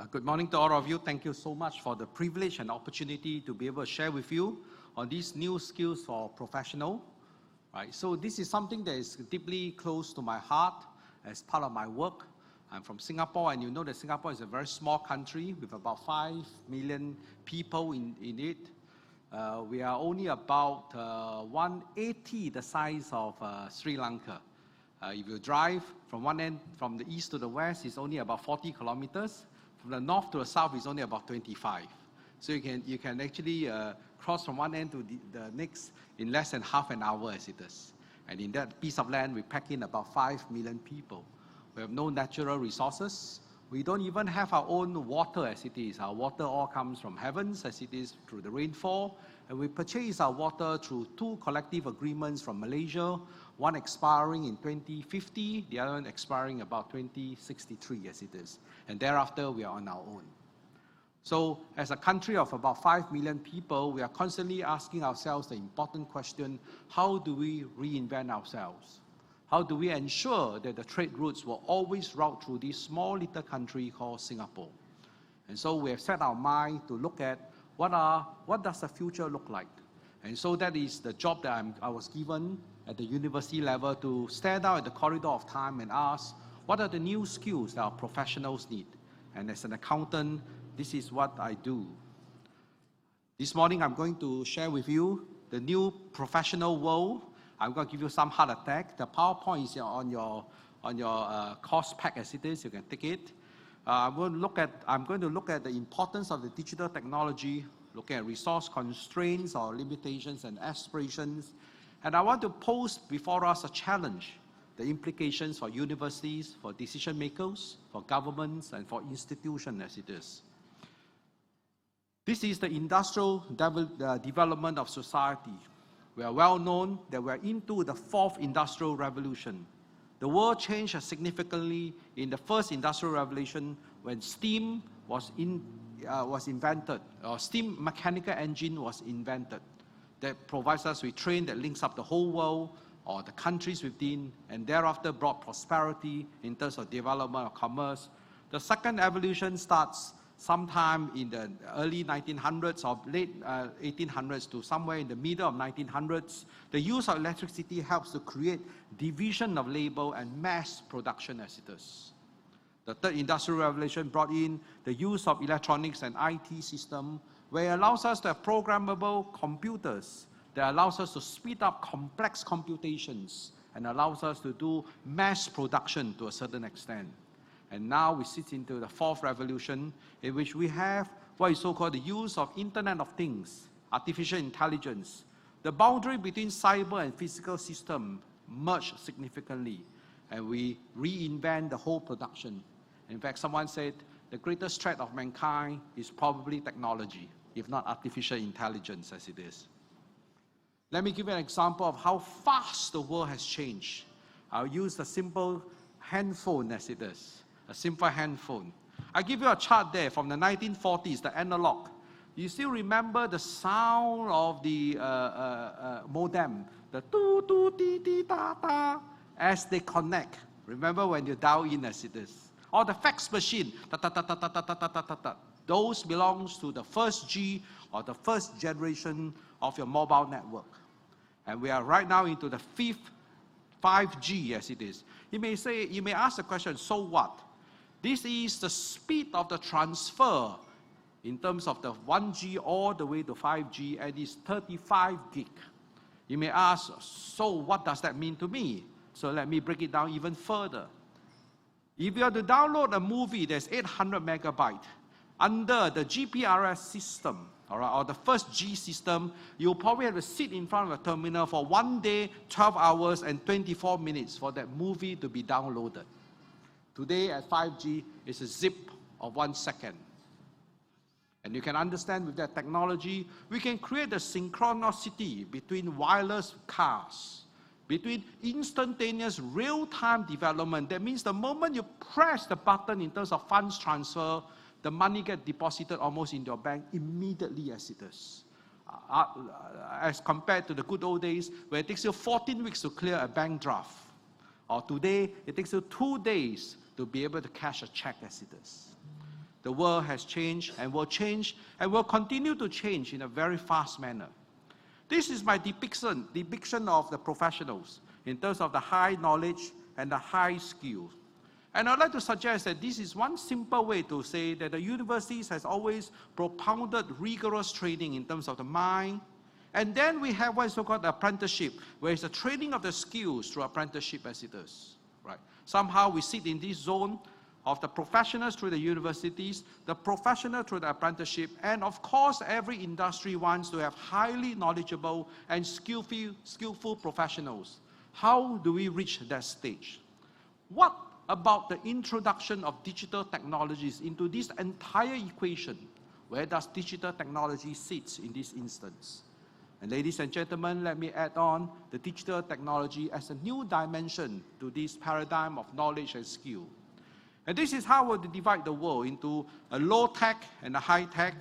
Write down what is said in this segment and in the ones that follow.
Good morning to all of you. Thank you so much for the privilege and opportunity to be able to share with you on these new skills for professional. Right. So this is something that is deeply close to my heart as part of my work. I'm from Singapore, and you know that Singapore is a very small country with about 5 million people in it. We are only about 1/80 the size of Sri Lanka. If you drive from one end, from the east to the west, it's only about 40 kilometers. From the north to the south is only about 25. So you can actually cross from one end to the next in less than half an hour as it is. And in that piece of land, we pack in about 5 million people. We have no natural resources. We don't even have our own water as it is. Our water all comes from heavens as it is through the rainfall. And we purchase our water through 2 collective agreements from Malaysia, one expiring in 2050, the other one expiring about 2063 as it is. And thereafter, we are on our own. So as a country of about 5 million people, we are constantly asking ourselves the important question, how do we reinvent ourselves? How do we ensure that the trade routes will always route through this small little country called Singapore? And so we have set our mind to look at what does the future look like? And so that is the job that I was given at the university level, to stare down at the corridor of time and ask, what are the new skills that our professionals need? And as an accountant, this is what I do. This morning, I'm going to share with you the new professional world. I'm going to give you some heart attack. The PowerPoint is on your course pack as it is. You can take it. I'm going to look at the importance of the digital technology, looking at resource constraints or limitations and aspirations. And I want to pose before us a challenge, the implications for universities, for decision makers, for governments, and for institutions as it is. This is the industrial development of society. We are well known that we are into the 4th industrial revolution. The world changed significantly in the first industrial revolution when steam was invented, or steam mechanical engine was invented. That provides us with train that links up the whole world or the countries within, and thereafter brought prosperity in terms of development of commerce. The second evolution starts sometime in the early 1900s or late 1800s to somewhere in the middle of 1900s. The use of electricity helps to create division of labor and mass production as it is. The third industrial revolution brought in the use of electronics and IT system, where it allows us to have programmable computers that allows us to speed up complex computations and allows us to do mass production to a certain extent. And now we sit into the 4th revolution, in which we have what is so-called the use of Internet of Things, artificial intelligence. The boundary between cyber and physical system merge significantly, and we reinvent the whole production. In fact, someone said the greatest threat of mankind is probably technology, if not artificial intelligence as it is. Let me give you an example of how fast the world has changed. I'll use a simple handphone as it is, a simple handphone. I give you a chart there from the 1940s, the analog. You still remember the sound of the modem, the tu-tu-ti-ti-ta-ta, as they connect. Remember when you dial in as it is. Or the fax machine, ta-ta-ta-ta-ta-ta-ta-ta-ta. Those belongs to the first G or the first generation of your mobile network. And we are right now into the 5G as it is. You may ask the question, so what? This is the speed of the transfer in terms of the 1G all the way to 5G, and it's 35 gig. You may ask, so what does that mean to me? So let me break it down even further. If you have to download a movie, there's 800 megabytes. Under the GPRS system, all right, or the first G system, you'll probably have to sit in front of a terminal for 1 day, 12 hours, and 24 minutes for that movie to be downloaded. Today at 5G, it's a zip of 1 second. And you can understand with that technology, we can create a synchronicity between wireless cars, between instantaneous real-time development. That means the moment you press the button in terms of funds transfer, the money gets deposited almost in your bank immediately as it is. As compared to the good old days where it takes you 14 weeks to clear a bank draft. Or today, it takes you 2 days to be able to cash a check as it is. the world has changed and will change and will continue to change in a very fast manner. This is my depiction of the professionals in terms of the high knowledge and the high skills. And I'd like to suggest that this is one simple way to say that the universities has always propounded rigorous training in terms of the mind. And then we have what is so-called apprenticeship, where it's the training of the skills through apprenticeship as it is. Right? Somehow we sit in this zone of the professionals through the universities, the professional through the apprenticeship, and of course every industry wants to have highly knowledgeable and skillful professionals. How do we reach that stage? What about the introduction of digital technologies into this entire equation? Where does digital technology sit in this instance? And ladies and gentlemen, let me add on the digital technology as a new dimension to this paradigm of knowledge and skill. And this is how we divide the world into a low-tech and a high-tech,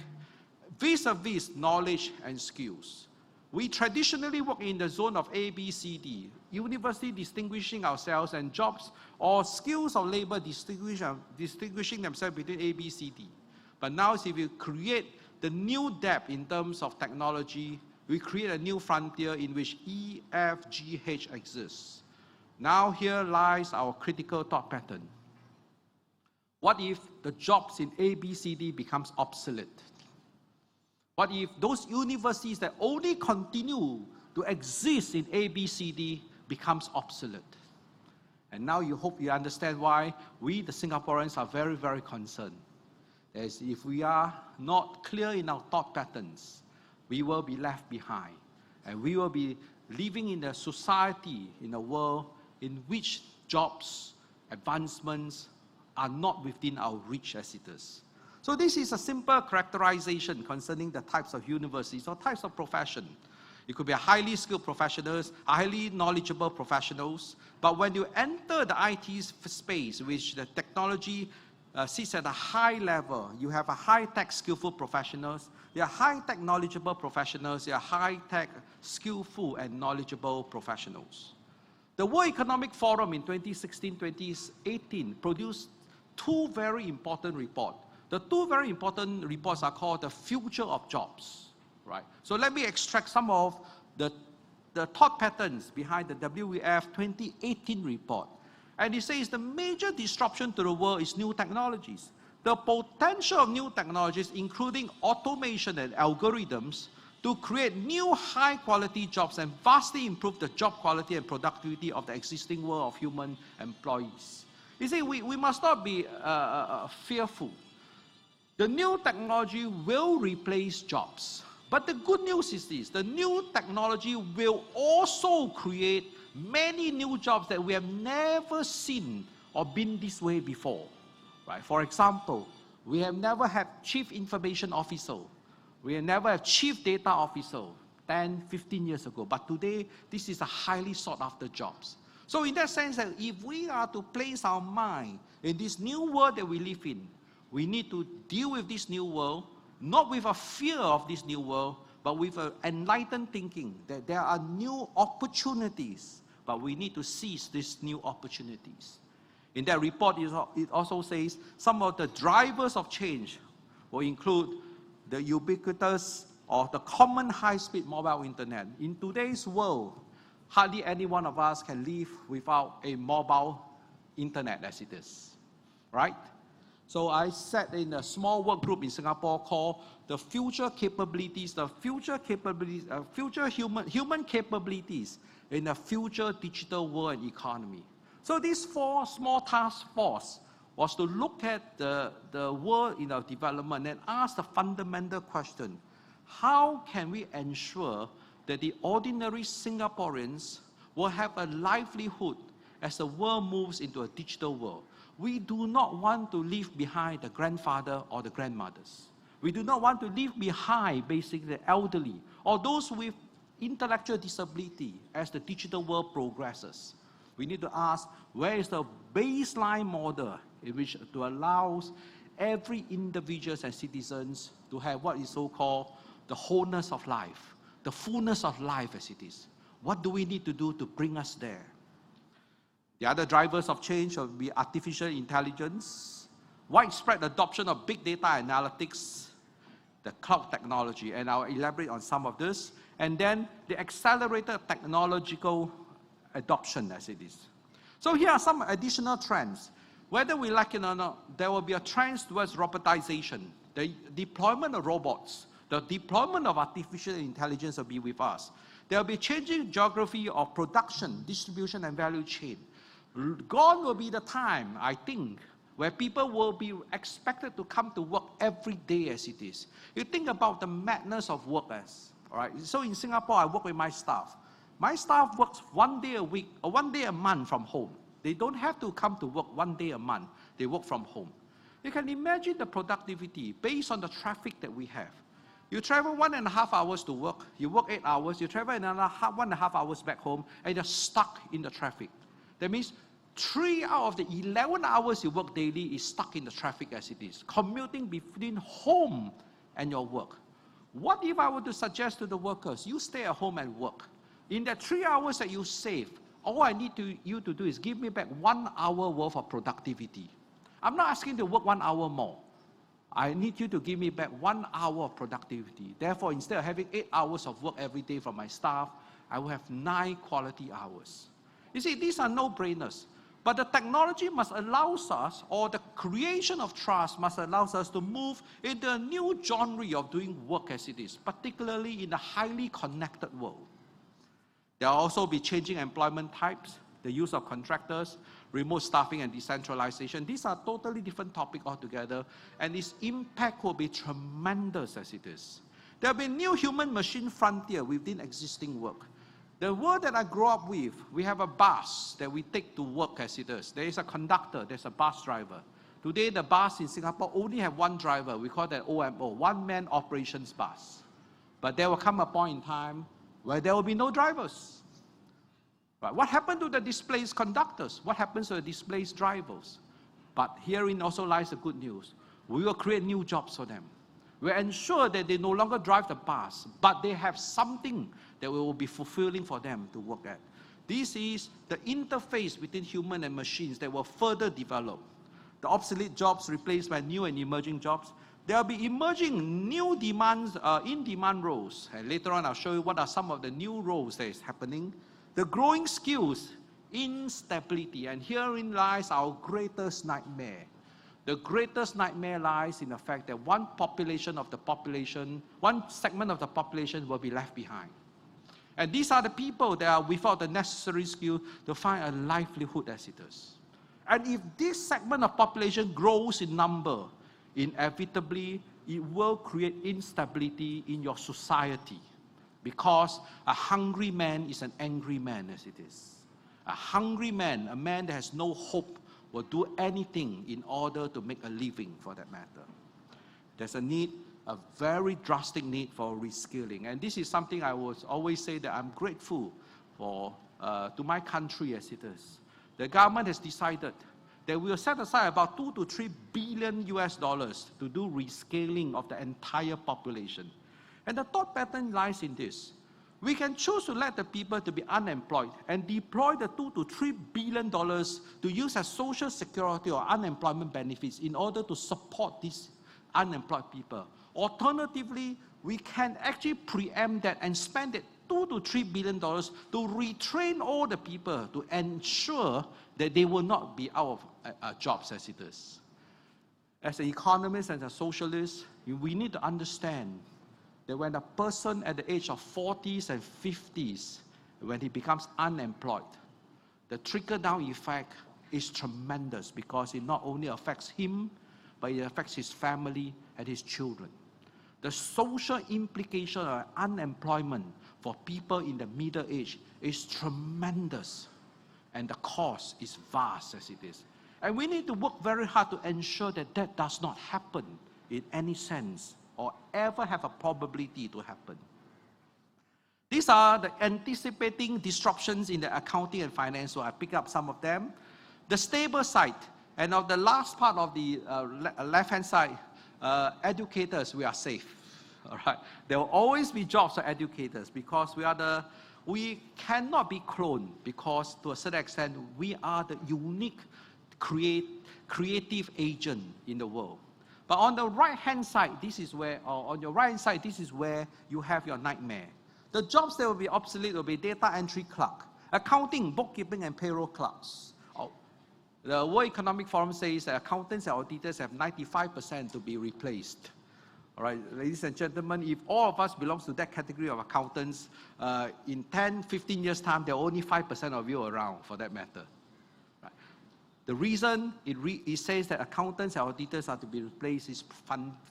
vis-a-vis knowledge and skills. We traditionally work in the zone of A, B, C, D, university distinguishing ourselves and jobs or skills of labor distinguishing themselves between A, B, C, D. But now if we create the new depth in terms of technology, we create a new frontier in which E, F, G, H exists. Now here lies our critical thought pattern. What if the jobs in A, B, C, D becomes obsolete? What if those universities that only continue to exist in A, B, C, D becomes obsolete? And now you hope you understand why we, the Singaporeans, are very, very concerned. As if we are not clear in our thought patterns, we will be left behind. And we will be living in a society, in a world in which jobs, advancements, are not within our reach as it is. So this is a simple characterization concerning the types of universities or types of profession. It could be a highly skilled professionals, highly knowledgeable professionals, but when you enter the IT space, which the technology sits at a high level, you have a high-tech skillful professionals, you have high-tech knowledgeable professionals, you have high-tech skillful and knowledgeable professionals. The World Economic Forum in 2016-2018 produced two very important reports. The two very important reports are called the future of jobs. Right? So let me extract some of the thought patterns behind the WEF 2018 report. And it says the major disruption to the world is new technologies. The potential of new technologies, including automation and algorithms, to create new high-quality jobs and vastly improve the job quality and productivity of the existing world of human employees. You see, we must not be fearful. The new technology will replace jobs. But the good news is this, the new technology will also create many new jobs that we have never seen or been this way before. Right? For example, we have never had chief information officer. We have never had chief data officer 10, 15 years ago. But today, this is a highly sought after jobs. So in that sense, that if we are to place our mind in this new world that we live in, we need to deal with this new world, not with a fear of this new world, but with an enlightened thinking that there are new opportunities, but we need to seize these new opportunities. In that report, it also says some of the drivers of change will include the ubiquitous or the common high-speed mobile internet. In today's world, hardly any one of us can live without a mobile internet as it is, right? So I sat in a small work group in Singapore called the future human capabilities in a future digital world and economy. So this small task force was to look at the world in our development and ask the fundamental question, how can we ensure that the ordinary Singaporeans will have a livelihood as the world moves into a digital world? We do not want to leave behind the grandfather or the grandmothers. We do not want to leave behind basically the elderly or those with intellectual disability as the digital world progresses. We need to ask, where is the baseline model in which to allow every individual and citizens to have what is so-called the wholeness of life, the fullness of life as it is. What do we need to do to bring us there? The other drivers of change will be artificial intelligence, widespread adoption of big data analytics, the cloud technology, and I'll elaborate on some of this, and then the accelerated technological adoption as it is. So here are some additional trends. Whether we like it or not, there will be a trend towards robotization. The deployment of robots, the deployment of artificial intelligence will be with us. There will be changing geography of production, distribution, and value chain. Gone will be the time, I think, where people will be expected to come to work every day as it is. You think about the madness of work as, all right? So in Singapore, I work with my staff. My staff works 1 day a week, or 1 day a month from home. They don't have to come to work 1 day a month. They work from home. You can imagine the productivity based on the traffic that we have. You travel 1.5 hours to work, you work 8 hours, you travel another 1.5 hours back home, and you're stuck in the traffic. That means 3 out of the 11 hours you work daily is stuck in the traffic as it is, commuting between home and your work. What if I were to suggest to the workers, you stay at home and work? In the 3 hours that you save, all I need you to do is give me back 1 hour worth of productivity. I'm not asking to work 1 hour more. I need you to give me back 1 hour of productivity. Therefore, instead of having 8 hours of work every day from my staff, I will have 9 quality hours. You see, these are no-brainers. But the technology must allow us, or the creation of trust must allow us to move into a new genre of doing work as it is, particularly in a highly connected world. There will also be changing employment types, the use of contractors, remote staffing, and decentralization. These are totally different topics altogether, and its impact will be tremendous as it is. There will be new human-machine frontier within existing work. The world that I grew up with, we have a bus that we take to work as it is. There is a conductor, there's a bus driver. Today, the bus in Singapore only have one driver. We call that OMO, one-man operations bus. But there will come a point in time where there will be no drivers. Right? What happened to the displaced conductors? What happens to the displaced drivers? But herein also lies the good news. We will create new jobs for them. We'll ensure that they no longer drive the bus, but they have something that will be fulfilling for them to work at. This is the interface between human and machines that will further develop. The obsolete jobs replaced by new and emerging jobs. There will be emerging new demands, in-demand roles. And later on, I'll show you what are some of the new roles that is happening. The growing skills, instability, and herein lies our greatest nightmare. The greatest nightmare lies in the fact that one segment of the population will be left behind. And these are the people that are without the necessary skill to find a livelihood as it is. And if this segment of population grows in number, inevitably, it will create instability in your society. Because a hungry man is an angry man as it is. A hungry man, a man that has no hope, will do anything in order to make a living for that matter. There's a need, a very drastic need for reskilling. And this is something I will always say that I'm grateful for to my country as it is. The government has decided that we will set aside about $2 to $3 billion to do reskilling of the entire population. And the thought pattern lies in this. We can choose to let the people to be unemployed and deploy the $2 to $3 billion to use as social security or unemployment benefits in order to support these unemployed people. Alternatively, we can actually preempt that and spend that $2 to $3 billion to retrain all the people to ensure that they will not be out of jobs as it is. As an economist and a socialist, we need to understand that when a person at the age of 40s and 50s, when he becomes unemployed, the trickle-down effect is tremendous because it not only affects him, but it affects his family and his children. The social implication of unemployment for people in the middle age is tremendous, and the cost is vast as it is. And we need to work very hard to ensure that that does not happen in any sense, or ever have a probability to happen. These are the anticipating disruptions in the accounting and finance, so I pick up some of them. The stable side, and of the last part of the left-hand side, educators, we are safe. All right? There will always be jobs for educators because we cannot be cloned because to a certain extent, we are the unique creative agent in the world. But on the right-hand side, this is where, or on your right-hand side, this is where you have your nightmare. The jobs that will be obsolete will be data entry clerk, accounting, bookkeeping, and payroll clerks. The World Economic Forum says that accountants and auditors have 95% to be replaced. All right, ladies and gentlemen, if all of us belong to that category of accountants, in 10, 15 years' time, there are only 5% of you around, for that matter. Right. The reason it says that accountants and auditors are to be replaced is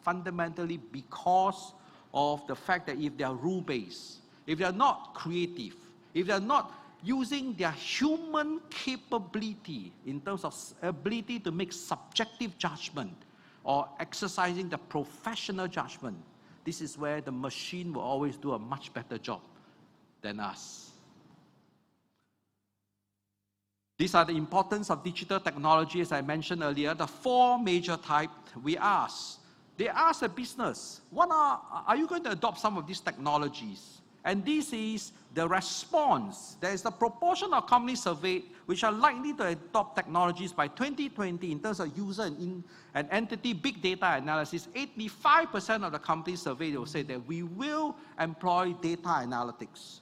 fundamentally because of the fact that if they are rule-based, if they are not creative, if they are not using their human capability in terms of ability to make subjective judgment or exercising the professional judgment, this is where the machine will always do a much better job than us. These are the importance of digital technology, as I mentioned earlier. The four major types we ask. They ask a business, are you going to adopt some of these technologies? And this is the response. There is a proportion of companies surveyed which are likely to adopt technologies by 2020 in terms of user and entity big data analysis. 85% of the companies surveyed will say that we will employ data analytics.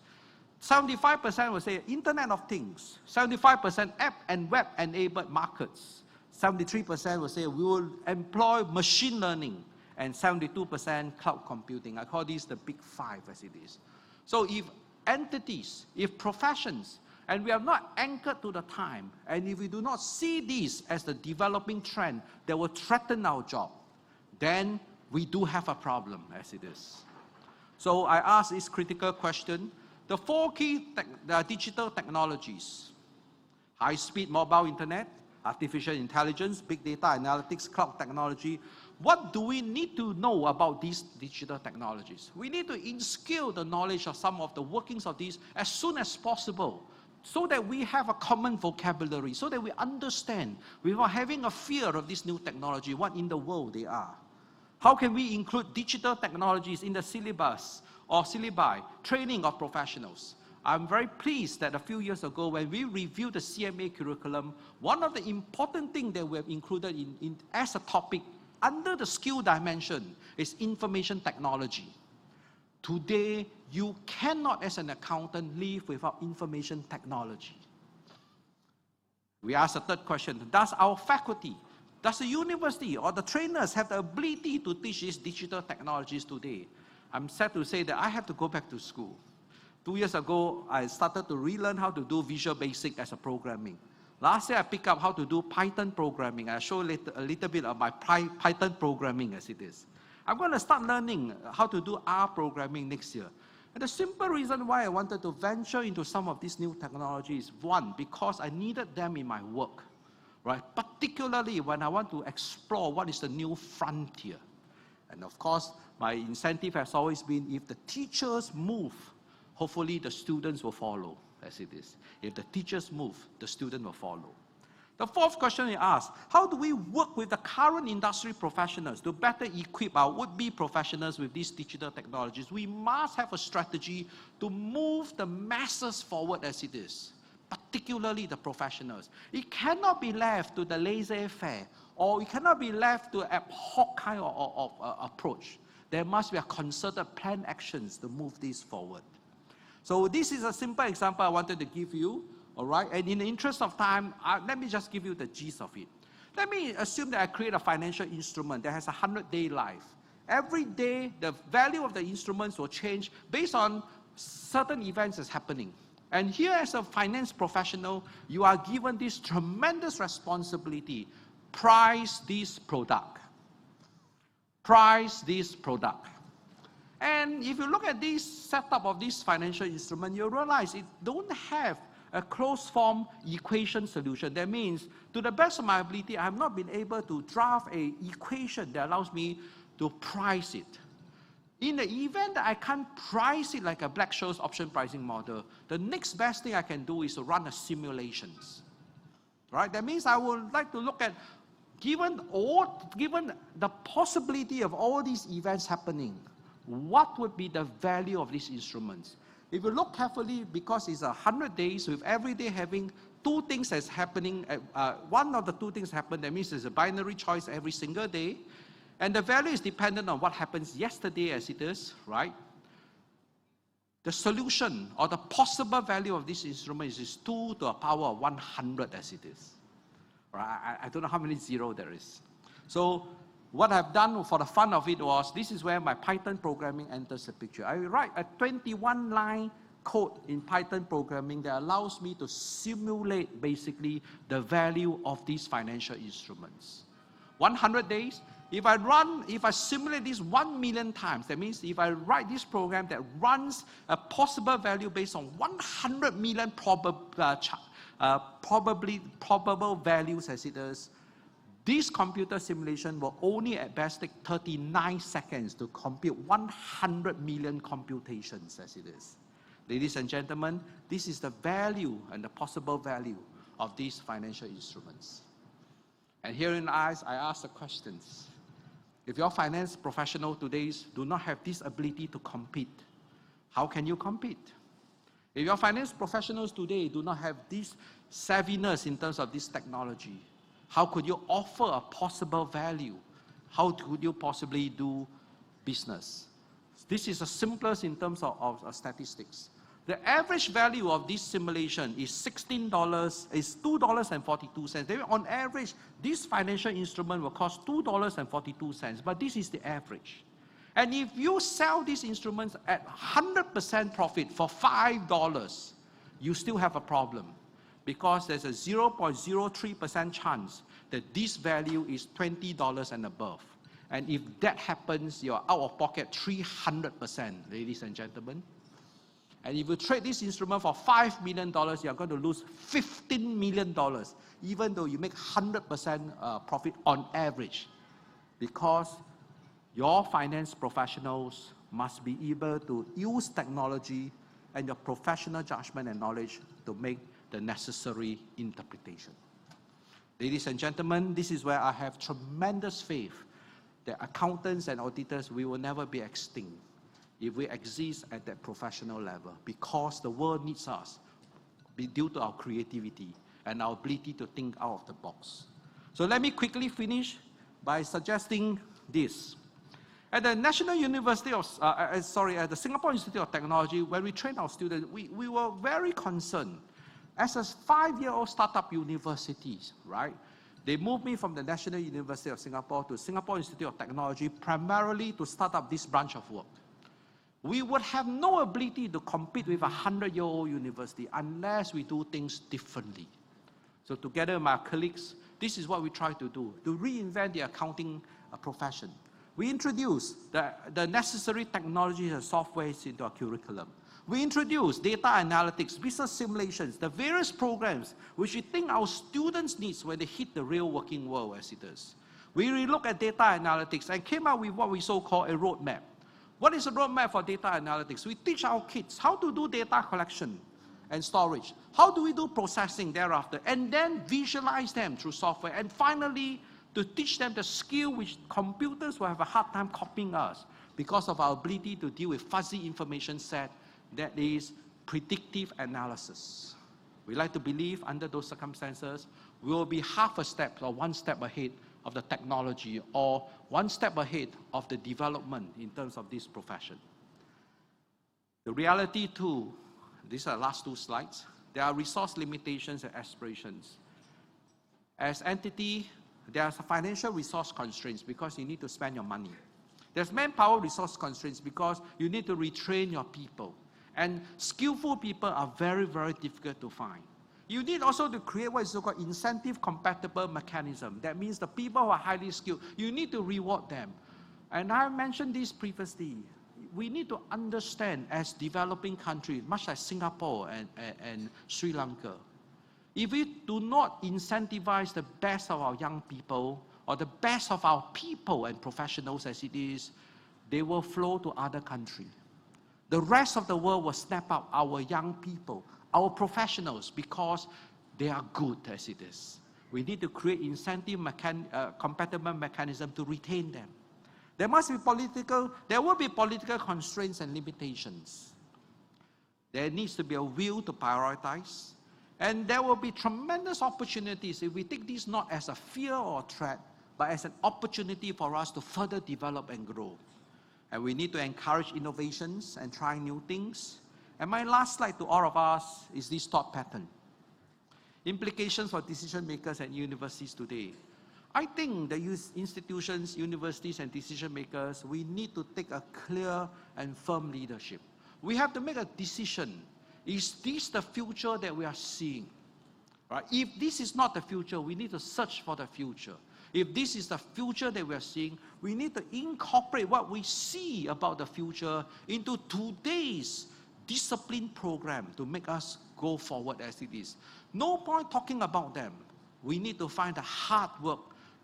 75% will say Internet of Things. 75% app and web-enabled markets. 73% will say we will employ machine learning. And 72% cloud computing. I call these the big five as it is. So if entities, if professions, and we are not anchored to the time, and if we do not see this as the developing trend that will threaten our job, then we do have a problem as it is. So I ask this critical question. The four key digital technologies: high-speed mobile internet, artificial intelligence, big data analytics, cloud technology. What do we need to know about these digital technologies? We need to instill the knowledge of some of the workings of these as soon as possible, so that we have a common vocabulary, so that we understand, without having a fear of this new technology, what in the world they are. How can we include digital technologies in the syllabus or syllabi, training of professionals? I'm very pleased that a few years ago, when we reviewed the CMA curriculum, one of the important things that we have included as a topic under the skill dimension is information technology. Today, you cannot, as an accountant, live without information technology. We ask the third question: does our faculty, does the university or the trainers have the ability to teach these digital technologies today? I'm sad to say that I have to go back to school. 2 years ago, I started to relearn how to do Visual Basic as a programming. Last year, I picked up how to do Python programming. I show a little bit of my Python programming as it is. I'm going to start learning how to do R programming next year. And the simple reason why I wanted to venture into some of these new technologies, one, because I needed them in my work, right? Particularly when I want to explore what is the new frontier. And of course, my incentive has always been, if the teachers move, hopefully the students will follow, as it is. If the teachers move, the student will follow. The fourth question we ask: how do we work with the current industry professionals to better equip our would-be professionals with these digital technologies? We must have a strategy to move the masses forward as it is, particularly the professionals. It cannot be left to the laissez-faire, or it cannot be left to ad hoc kind of approach. There must be a concerted planned actions to move this forward. So this is a simple example I wanted to give you, all right? And in the interest of time, let me just give you the gist of it. Let me assume that I create a financial instrument that has a 100-day life. Every day, the value of the instruments will change based on certain events that's happening. And here, as a finance professional, you are given this tremendous responsibility: price this product. Price this product. And if you look at this setup of this financial instrument, you realize it don't have a closed form equation solution. That means, to the best of my ability, I have not been able to draft an equation that allows me to price it. In the event that I can't price it like a Black-Scholes option pricing model, the next best thing I can do is to run a simulations. Right? That means I would like to look at, given the possibility of all these events happening, what would be the value of these instruments? If you look carefully, because it's 100 days with every day having two things that's happening. One of the two things happen, that means there's a binary choice every single day. And the value is dependent on what happens yesterday as it is, right? The solution or the possible value of this instrument is 2 to the power of 100 as it is. Right? I don't know how many zeros there is. So what I've done for the fun of it was, this is where my Python programming enters the picture. I write a 21-line code in Python programming that allows me to simulate basically the value of these financial instruments. 100 days, if I simulate this 1 million times, that means if I write this program that runs a possible value based on 100 million probable values as it is, this computer simulation will only at best take 39 seconds to compute 100 million computations as it is. Ladies and gentlemen, this is the value and the possible value of these financial instruments. And herein I ask the questions. If your finance professionals today do not have this ability to compete, how can you compete? If your finance professionals today do not have this savviness in terms of this technology, how could you offer a possible value? How could you possibly do business? This is the simplest in terms of statistics. The average value of this simulation is $2.42. On average, this financial instrument will cost $2.42, but this is the average. And if you sell these instruments at 100% profit for $5, you still have a problem, because there's a 0.03% chance that this value is $20 and above. And if that happens, you're out of pocket 300%, ladies and gentlemen. And if you trade this instrument for $5 million, you're going to lose $15 million, even though you make 100% profit on average. Because your finance professionals must be able to use technology and your professional judgment and knowledge to make the necessary interpretation. Ladies and gentlemen, this is where I have tremendous faith that accountants and auditors, we will never be extinct if we exist at that professional level, because the world needs us due to our creativity and our ability to think out of the box. So let me quickly finish by suggesting this. At the National University of, at the Singapore Institute of Technology, when we train our students, we were very concerned. As a 5-year-old startup university, right? They moved me from the National University of Singapore to Singapore Institute of Technology primarily to start up this branch of work. We would have no ability to compete with a 100-year-old university unless we do things differently. So together with my colleagues, this is what we try to do, to reinvent the accounting profession. We introduce the necessary technologies and software into our curriculum. We introduce data analytics, business simulations, the various programs which we think our students need when they hit the real working world as it is. We relook at data analytics and came up with what we so-called a roadmap. What is a roadmap for data analytics? We teach our kids how to do data collection and storage. How do we do processing thereafter? And then visualize them through software. And finally, to teach them the skill which computers will have a hard time copying us because of our ability to deal with fuzzy information set, that is predictive analysis. We like to believe under those circumstances, we will be half a step or one step ahead of the technology, or one step ahead of the development in terms of this profession. The reality too, these are the last 2 slides, there are resource limitations and aspirations. As entity, there are financial resource constraints because you need to spend your money. There's manpower resource constraints because you need to retrain your people. And skillful people are very, very difficult to find. You need also to create what is so-called incentive-compatible mechanism. That means the people who are highly skilled, you need to reward them. And I mentioned this previously. We need to understand as developing countries, much like Singapore and Sri Lanka, if we do not incentivize the best of our young people or the best of our people and professionals as it is, they will flow to other countries. The rest of the world will snap up our young people, our professionals, because they are good as it is. We need to create incentive compatible mechanism to retain them. There will be political constraints and limitations. There needs to be a will to prioritize. And there will be tremendous opportunities if we take this not as a fear or a threat, but as an opportunity for us to further develop and grow. And we need to encourage innovations and try new things. And my last slide to all of us is this thought pattern. Implications for decision makers at universities today. I think the institutions, universities, and decision makers, we need to take a clear and firm leadership. We have to make a decision. Is this the future that we are seeing? Right? If this is not the future, we need to search for the future. If this is the future that we are seeing, we need to incorporate what we see about the future into today's discipline program to make us go forward as it is. No point talking about them. We need to find the hard work,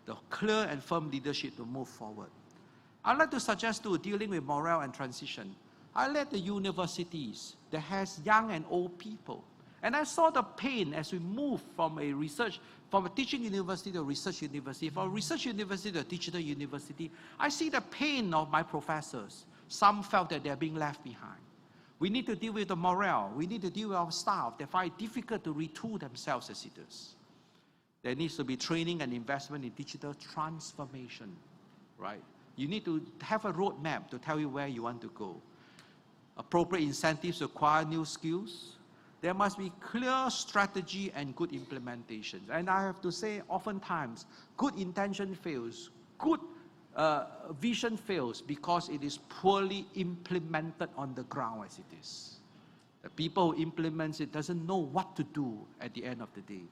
the clear and firm leadership to move forward. I'd like to suggest to dealing with morale and transition. I led the universities that has young and old people. And I saw the pain as we move from a teaching university to a research university, from a research university to a digital university. I see the pain of my professors. Some felt that they're being left behind. We need to deal with the morale. We need to deal with our staff. They find it difficult to retool themselves as leaders. There needs to be training and investment in digital transformation, right? You need to have a roadmap to tell you where you want to go. Appropriate incentives to acquire new skills. There must be clear strategy and good implementation. And I have to say, oftentimes, good intention fails. Good vision fails because it is poorly implemented on the ground as it is. The people who implement it doesn't know what to do at the end of the day.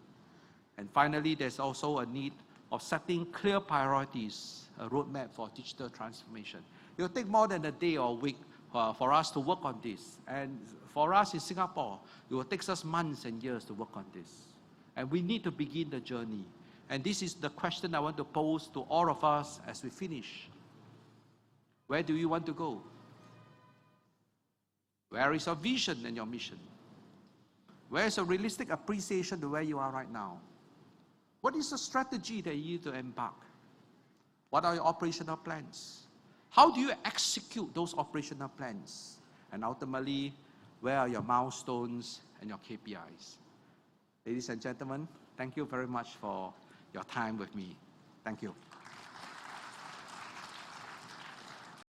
And finally, there's also a need of setting clear priorities, a roadmap for digital transformation. It will take more than a day or a week for us to work on this. And for us in Singapore, it will take us months and years to work on this. And we need to begin the journey. And this is the question I want to pose to all of us as we finish. Where do you want to go? Where is your vision and your mission? Where is a realistic appreciation to where you are right now? What is the strategy that you need to embark? What are your operational plans? How do you execute those operational plans? And ultimately, where are your milestones and your KPIs? Ladies and gentlemen, thank you very much for your time with me. Thank you.